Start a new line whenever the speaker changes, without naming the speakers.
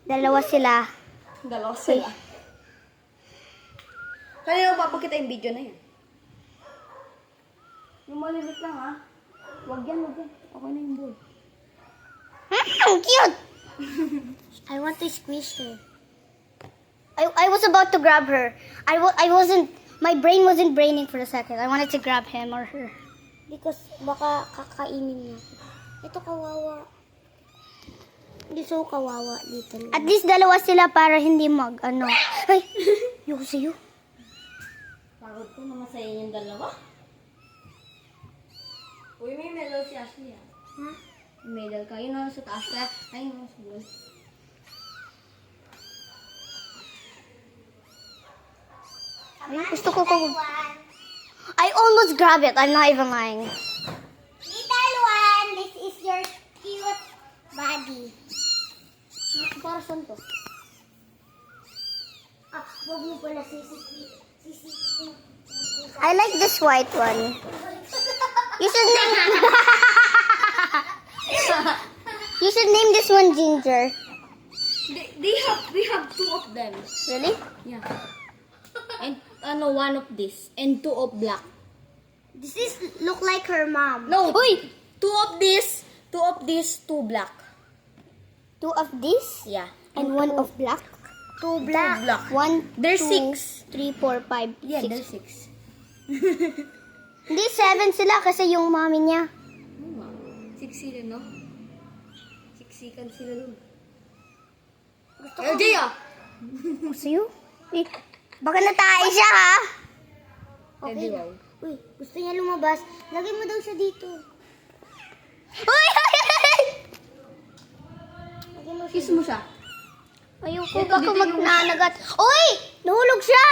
Dalawa sila.
Dalawa sila. Kanina papakita yung video na yun. Yung malilit lang ha. Wag yan. Okay na yung boy.
Cute! I want to squish her. I was about to grab her. I wasn't, my brain wasn't braining for a second. I wanted to grab him or her.
Because baka kakainin niya. Ito kawawa. Hindi so kawawa little.
At least dalawa sila para hindi ano. Ay, ayoko sa'yo.
Pagod ko naman sa inyong dalawa. Uy, may medal si Ashley ha.
Ha?
May medal ka. Yun na sa taas ka. Ay, no, sa buwan.
Gusto ko I almost grab it. I'm not even lying.
Little one, this is your cute body.
Para saan to?
Ah, huwag mo pala sisipin.
I like this white one. You should name You should name this one Ginger.
We have two of them.
Really?
Yeah. And one of this. And two of black.
This is look like her mom.
No. Uy! Two of this, two black.
Two of this
Yeah.
and one of black.
Two black.
Black.
One,
There's
two,
6.
3, 4, 5,
Yeah,
6.
there's 6.
Hindi, 7 sila kasi yung mommy niya.
Siksikan, no? Siksikan sila dun.
Gusto ko.
LJ ah!
So you? Eh, baka natay siya ha?
Okay. Wow.
Uy, gusto niya lumabas. Lagay mo daw siya dito.
Uy!
Lagay mo siya.
Kiss mo siya.
Ayoko, baka magnanagat. Uy! Nahulog siya!